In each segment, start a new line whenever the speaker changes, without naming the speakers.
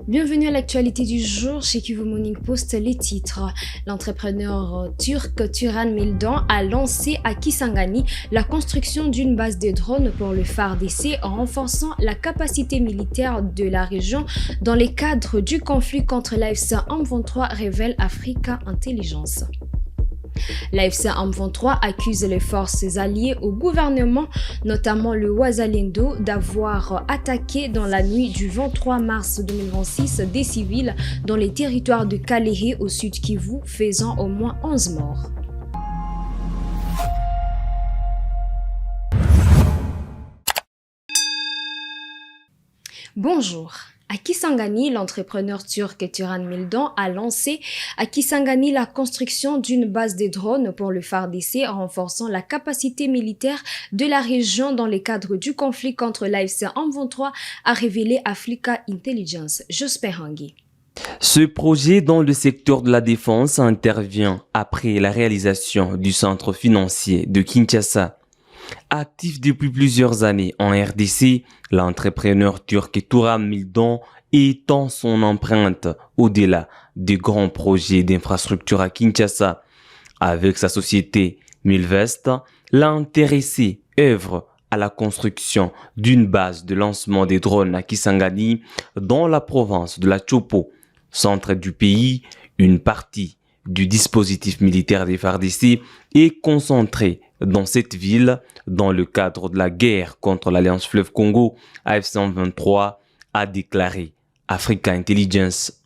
Bienvenue à l'actualité du jour chez Kivu Morning Post. Les titres. L'entrepreneur turc Turan Mildan a lancé à Kisangani la construction d'une base de drones pour le FARDC en renforçant la capacité militaire de la région dans le cadre du conflit contre l'AFC M23, révèle Africa Intelligence. L'AFC M23 accuse les forces alliées au gouvernement, notamment le Wazalendo, d'avoir attaqué dans la nuit du 23 mars 2026 des civils dans les territoires de Kalehe au sud Kivu, faisant au moins 11 morts. Bonjour. À Kisangani, l'entrepreneur turc Turan Mildan a lancé à Kisangani la construction d'une base de drones pour le FARDC en renforçant la capacité militaire de la région dans le cadre du conflit contre l'AFC M23, a révélé Africa Intelligence. Jospin Hangui.
Ce projet dans le secteur de la défense intervient après la réalisation du centre financier de Kinshasa. Actif depuis plusieurs années en RDC, l'entrepreneur turc Turan Mildan étend son empreinte au-delà des grands projets d'infrastructure à Kinshasa. Avec sa société Milvest, l'intéressé œuvre à la construction d'une base de lancement des drones à Kisangani dans la province de la Chopo, centre du pays. Une partie du dispositif militaire des FARDC est concentrée dans cette ville dans le cadre de la guerre contre l'Alliance Fleuve Congo. AFC M23 a déclaré Africa Intelligence.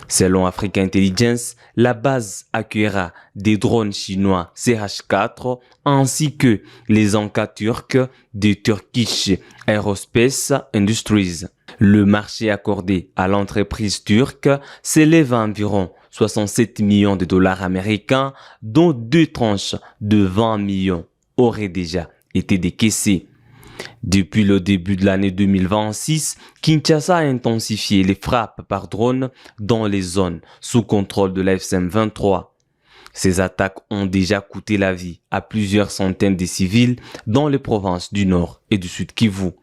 Selon Africa Intelligence, la base accueillera des drones chinois CH4 ainsi que les encas turcs de Turkish Aerospace Industries. Le marché accordé à l'entreprise turque s'élève à environ 67 millions de dollars américains, dont 2 tranches de 20 millions auraient déjà été décaissées. Depuis le début de l'année 2026, Kinshasa a intensifié les frappes par drone dans les zones sous contrôle de l'AFC M23. Ces attaques ont déjà coûté la vie à plusieurs centaines de civils dans les provinces du Nord et du Sud Kivu.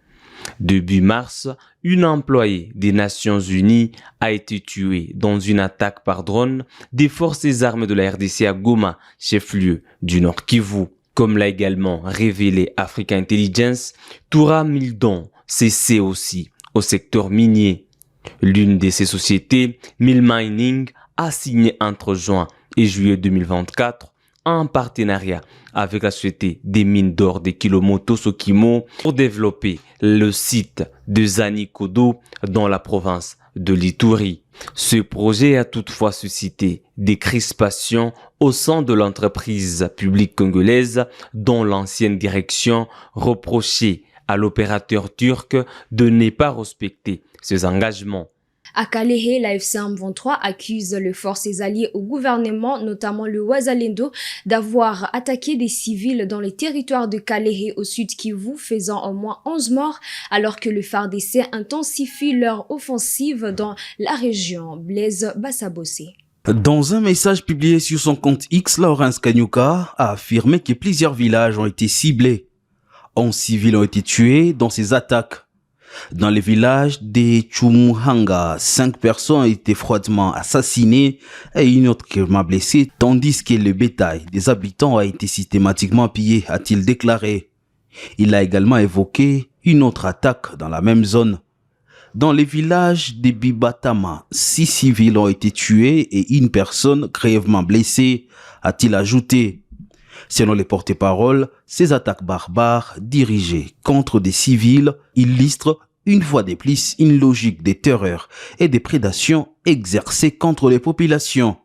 Début mars, une employée des Nations Unies a été tuée dans une attaque par drone des forces armées de la RDC à Goma, chef-lieu du Nord Kivu. Comme l'a également révélé Africa Intelligence, Turan Mildan cessait aussi au secteur minier. L'une de ces sociétés, Mill Mining, a signé entre juin et juillet 2024 un partenariat avec la société des mines d'or de Kilomoto Sokimo pour développer le site de Zanikodo dans la province de l'Ituri. Ce projet a toutefois suscité des crispations au sein de l'entreprise publique congolaise dont l'ancienne direction reprochait à l'opérateur turc de ne pas respecter ses engagements.
À Kalehe, l'AFC M23 accuse les forces alliées au gouvernement, notamment le Wazalendo, d'avoir attaqué des civils dans les territoires de Kalehe au sud Kivu, faisant au moins 11 morts, alors que le FARDC intensifie leur offensive dans la région. Blaise Bassabossé.
Dans un message publié sur son compte X, Laurence Kanyuka a affirmé que plusieurs villages ont été ciblés. 11 civils ont été tués dans ces attaques. Dans les villages de Chumuhanga, 5 personnes ont été froidement assassinées et une autre gravement blessée, tandis que le bétail des habitants a été systématiquement pillé, a-t-il déclaré. Il a également évoqué une autre attaque dans la même zone. Dans les villages de Bibatama, 6 civils ont été tués et une personne grièvement blessée, a-t-il ajouté. Selon les porte-paroles, ces attaques barbares dirigées contre des civils illustrent une fois de plus une logique de terreur et de prédation exercée contre les populations.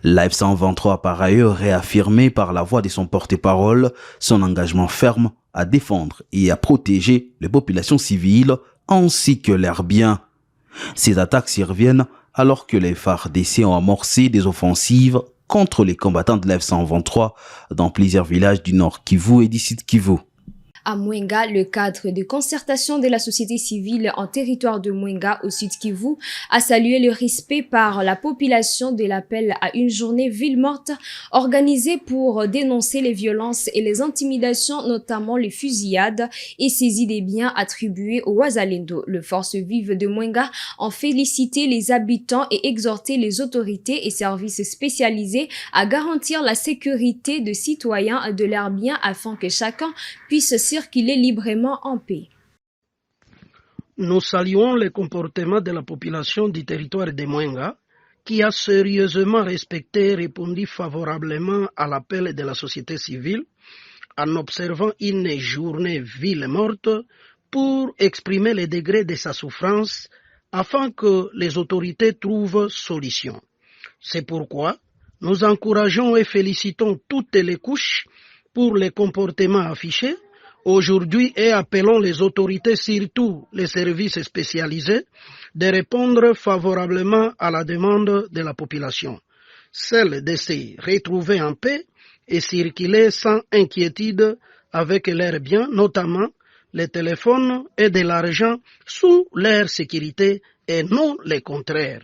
L'AFC M23 a par ailleurs réaffirmé par la voix de son porte-parole son engagement ferme à défendre et à protéger les populations civiles ainsi que leurs biens. Ces attaques surviennent alors que les FARDC ont amorcé des offensives contre les combattants de l'AFC M23 dans plusieurs villages du Nord Kivu et du Sud Kivu.
À Mwenga, le cadre de concertation de la société civile en territoire de Mwenga au Sud Kivu a salué le respect par la population de l'appel à une journée ville morte organisée pour dénoncer les violences et les intimidations, notamment les fusillades et saisie des biens attribués aux Wazalendo. Le Force vive de Mwenga ont félicité les habitants et exhorté les autorités et services spécialisés à garantir la sécurité de citoyens de leurs biens afin que chacun puisse circuler librement en paix.
Nous saluons le comportement de la population du territoire de Mwenga qui a sérieusement respecté et répondu favorablement à l'appel de la société civile en observant une journée ville morte pour exprimer le degré de sa souffrance afin que les autorités trouvent solution. C'est pourquoi nous encourageons et félicitons toutes les couches pour les comportements affichés aujourd'hui et appelons les autorités, surtout les services spécialisés, de répondre favorablement à la demande de la population, celle de se retrouver en paix et circuler sans inquiétude avec leurs biens, notamment les téléphones et de l'argent sous leur sécurité et non le contraire.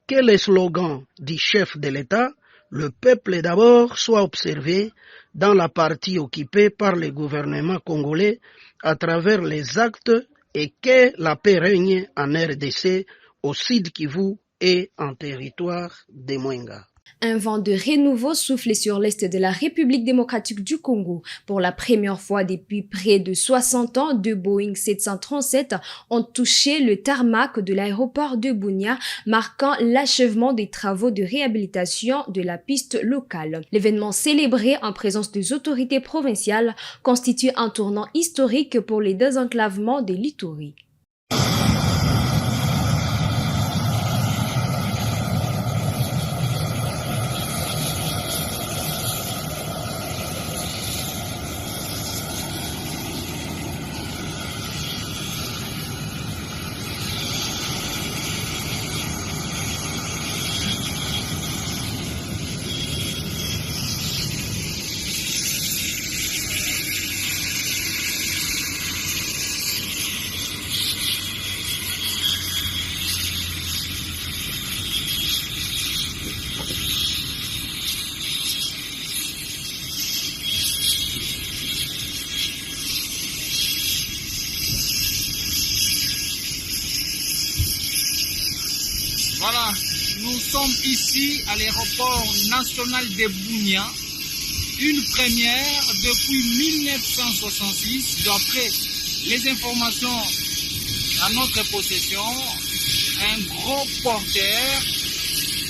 Que le slogan du chef de l'État, le peuple d'abord, soit observé dans la partie occupée par le gouvernement congolais à travers les actes et que la paix règne en RDC, au Sud Kivu et en territoire de Mwenga.
Un vent de renouveau souffle sur l'est de la République démocratique du Congo. Pour la première fois depuis près de 60 ans, deux Boeing 737 ont touché le tarmac de l'aéroport de Bunia, marquant l'achèvement des travaux de réhabilitation de la piste locale. L'événement célébré en présence des autorités provinciales constitue un tournant historique pour les désenclavements de l'Ituri.
Voilà, nous sommes ici à l'aéroport national de Bunia, une première depuis 1966. D'après les informations à notre possession, un gros porteur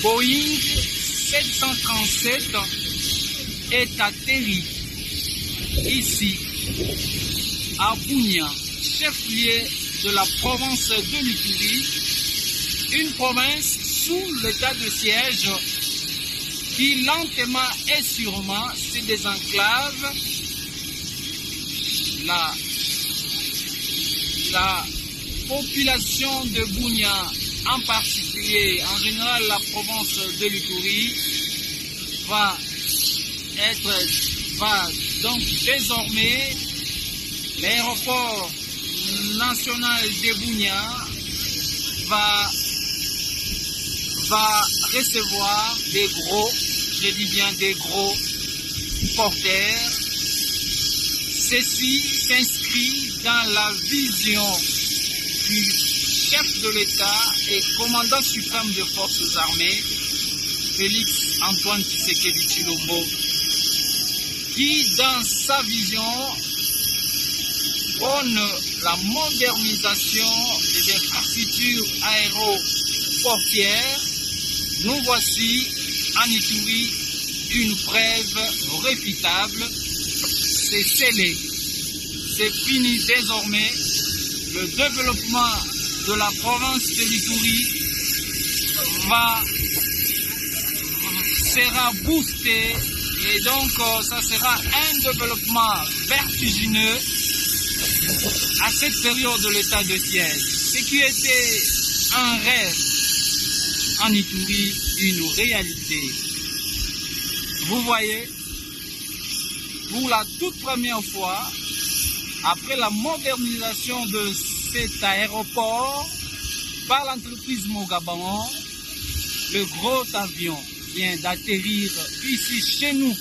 Boeing 737 est atterri ici à Bunia, chef-lieu de la province de l'Ituri, une province sous l'état de siège qui lentement et sûrement se désenclave. La population de Bunia, en particulier, en général la province de l'Ituri, va donc désormais, l'aéroport national de Bunia va recevoir des gros, je dis bien des gros porteurs. Ceci s'inscrit dans la vision du chef de l'État et commandant suprême des forces armées, Félix Antoine Tshisekedi Tshilombo, qui dans sa vision prône la modernisation des infrastructures aéroportières. Nous voici en Ituri une preuve réfutable. C'est scellé, c'est fini désormais. Le développement de la province de l'Ituri sera boosté et donc ça sera un développement vertigineux à cette période de l'état de siège. Ce qui était un rêve en Ituri, une réalité. Vous voyez, pour la toute première fois, après la modernisation de cet aéroport par l'entreprise Mogabon, le gros avion vient d'atterrir ici chez nous,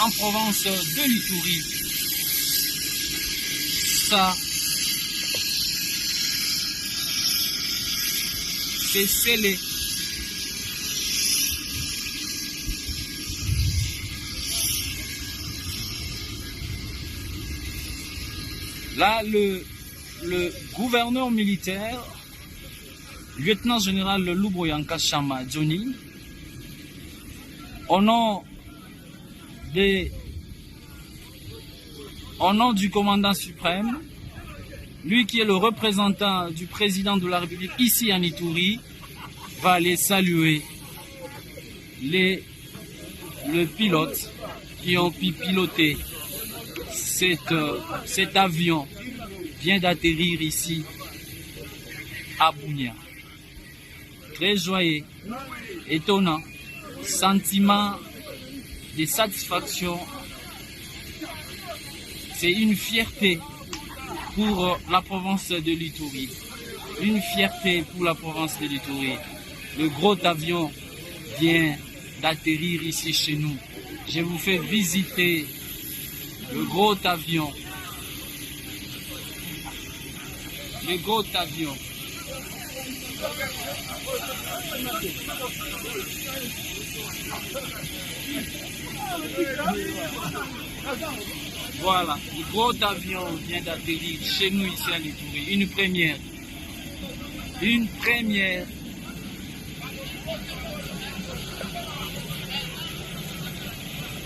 en province de l'Ituri. Ça, c'est scellé. Là, le gouverneur militaire, lieutenant-général Luboyanka Chama Johnny, au nom du commandant suprême, lui qui est le représentant du président de la République ici en Ituri, va aller saluer le pilote qui ont pu piloter cet avion vient d'atterrir ici à Bunia. Très joyeux, étonnant, sentiment de satisfaction. C'est une fierté pour la province de l'Ituri. Une fierté pour la province de l'Ituri. Le gros avion vient d'atterrir ici chez nous. Je vous fais visiter le gros avion. Le gros avion. Voilà, le gros avion vient d'atterrir chez nous ici à l'Ituri. Une première. Une première.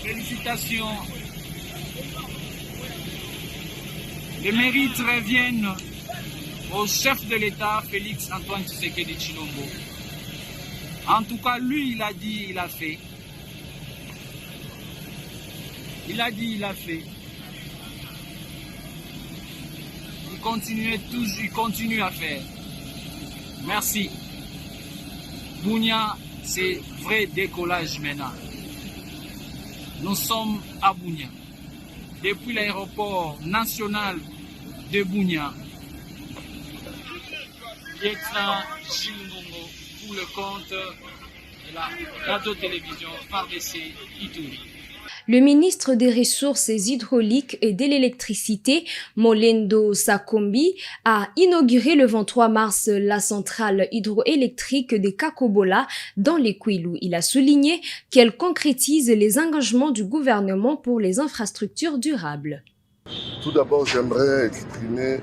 Félicitations. Les mérites reviennent au chef de l'État, Félix Antoine Tshisekedi Tshilombo. En tout cas, lui, il a dit, il a fait. Il a dit, il a fait. Il continue à faire. Merci. Bunia, c'est vrai décollage maintenant. Nous sommes à Bunia. Depuis l'aéroport national de Bunia, Pietra Gilngongo pour le compte de la radio-télévision FARDC Ituri.
Le ministre des Ressources hydrauliques et de l'électricité, Molendo Sakombi, a inauguré le 23 mars la centrale hydroélectrique de Kakobola dans les Kwilu. Il a souligné qu'elle concrétise les engagements du gouvernement pour les infrastructures durables.
Tout d'abord, j'aimerais exprimer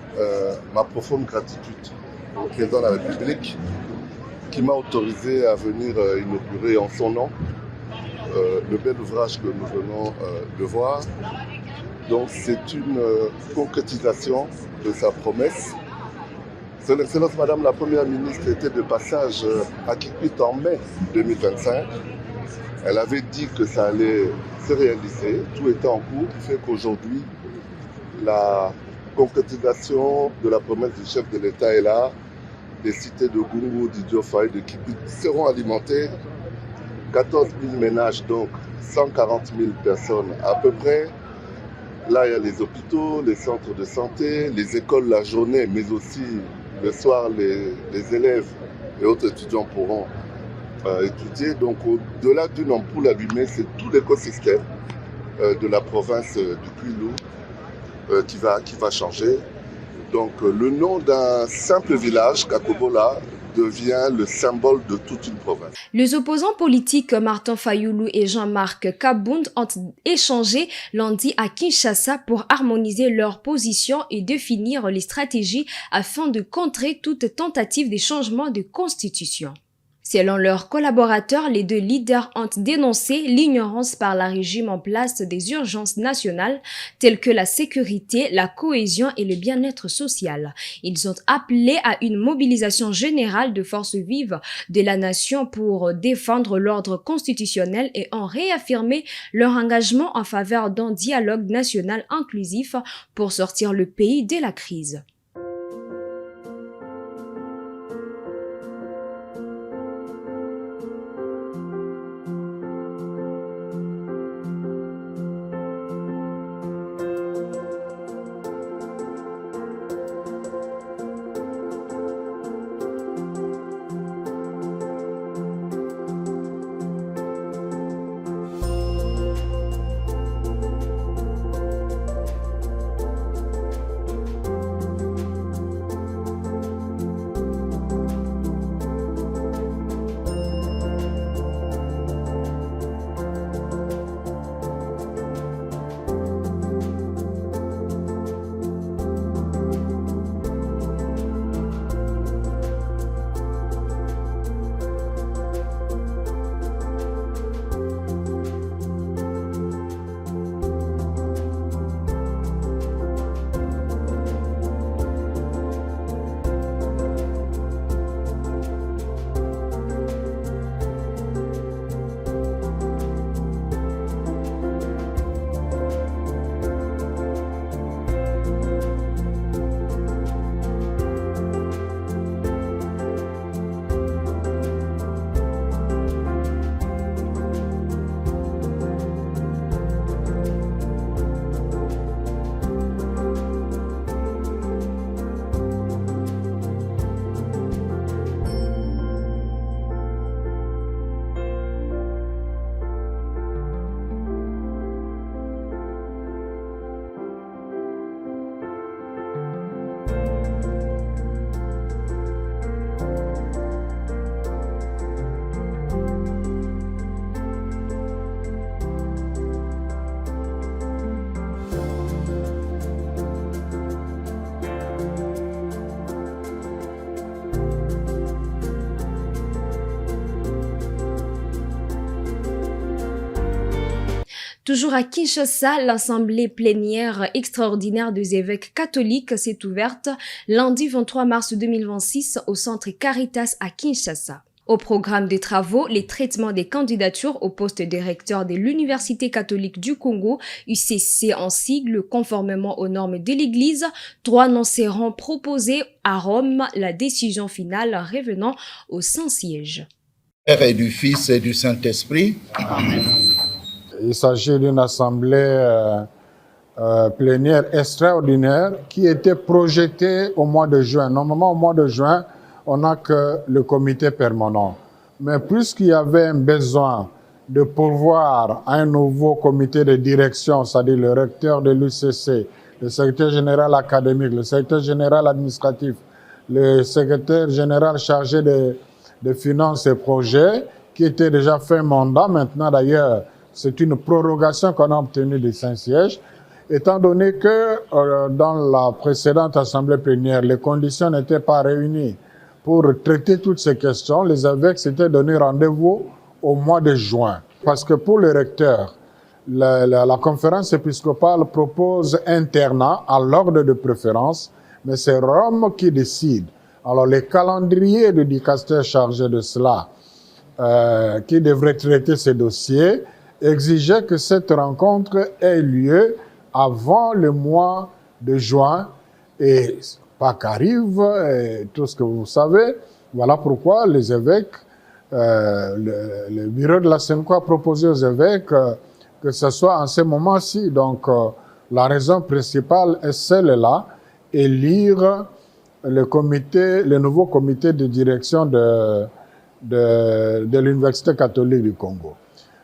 ma profonde gratitude au président de la République qui m'a autorisé à venir inaugurer en son nom le bel ouvrage que nous venons de voir. Donc c'est une concrétisation de sa promesse. Son Excellence Madame la Première ministre était de passage à Kikwit en mai 2025. Elle avait dit que ça allait se réaliser, tout était en cours, qui fait qu'aujourd'hui la concrétisation de la promesse du chef de l'État est là. Les cités de Gungu, d'Idiofa et de Kikwit seront alimentées. 14 000 ménages, donc 140 000 personnes à peu près. Là, il y a les hôpitaux, les centres de santé, les écoles la journée, mais aussi le soir, les élèves et autres étudiants pourront étudier. Donc, au-delà d'une ampoule allumée, c'est tout l'écosystème de la province du Kwilu qui va changer. Donc, le nom d'un simple village, Kakobola, devient le symbole de toute une province.
Les opposants politiques Martin Fayoulou et Jean-Marc Kabound ont échangé lundi à Kinshasa pour harmoniser leurs positions et définir les stratégies afin de contrer toute tentative de changement de constitution. Selon leurs collaborateurs, les deux leaders ont dénoncé l'ignorance par le régime en place des urgences nationales telles que la sécurité, la cohésion et le bien-être social. Ils ont appelé à une mobilisation générale de forces vives de la nation pour défendre l'ordre constitutionnel et ont réaffirmé leur engagement en faveur d'un dialogue national inclusif pour sortir le pays de la crise. Toujours à Kinshasa, l'assemblée plénière extraordinaire des évêques catholiques s'est ouverte lundi 23 mars 2026 au centre Caritas à Kinshasa. Au programme des travaux, les traitements des candidatures au poste de recteur de l'Université catholique du Congo, UCC en sigle, conformément aux normes de l'Église. 3 noms seront proposés à Rome, la décision finale revenant au Saint-Siège.
Père et du Fils et du Saint-Esprit.
Amen. Il s'agit d'une assemblée plénière extraordinaire qui était projetée au mois de juin. Normalement, au mois de juin, on n'a que le comité permanent. Mais puisqu'il y avait un besoin de pourvoir à un nouveau comité de direction, c'est-à-dire le recteur de l'UCC, le secrétaire général académique, le secrétaire général administratif, le secrétaire général chargé de finances et projets, qui était déjà fait mandat. Maintenant, d'ailleurs, c'est une prorogation qu'on a obtenue du Saint-Siège. Étant donné que dans la précédente assemblée plénière, les conditions n'étaient pas réunies pour traiter toutes ces questions, les évêques s'étaient donné rendez-vous au mois de juin. Parce que pour le recteur, la conférence épiscopale propose internat à l'ordre de préférence, mais c'est Rome qui décide. Alors les calendriers du dicaster chargé de cela, qui devrait traiter ces dossiers, exigeaient que cette rencontre ait lieu avant le mois de juin. Et Pâques arrive, et tout ce que vous savez. Voilà pourquoi les évêques, le bureau de la SENCO a proposé aux évêques que ce soit en ce moment-ci. Donc, la raison principale est celle-là, élire le nouveau comité de direction de l'Université catholique du Congo.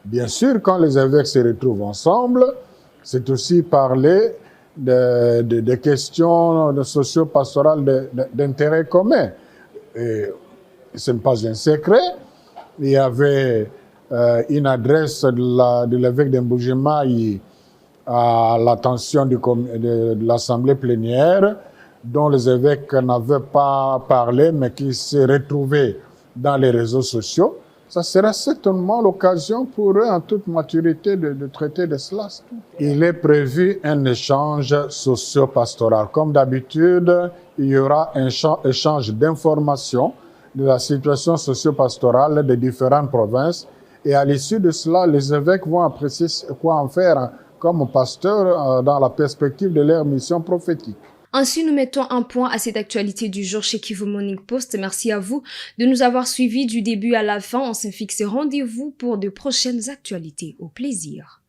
Bien sûr, quand les évêques se retrouvent ensemble, c'est aussi parler de questions socio-pastorales d'intérêt commun. Et ce n'est pas un secret. Il y avait une adresse de l'évêque d'Mbujimai à l'attention de l'assemblée plénière, dont les évêques n'avaient pas parlé, mais qui s'est retrouvé dans les réseaux sociaux. Ça sera certainement l'occasion pour eux, en toute maturité, de traiter de cela. Il est prévu un échange socio-pastoral. Comme d'habitude, il y aura un échange d'informations de la situation socio-pastorale des différentes provinces. Et à l'issue de cela, les évêques vont apprécier quoi en faire comme pasteur dans la perspective de leur mission prophétique.
Ainsi, nous mettons un point à cette actualité du jour chez Kivu Morning Post. Merci à vous de nous avoir suivis du début à la fin. On se fixe rendez-vous pour de prochaines actualités. Au plaisir.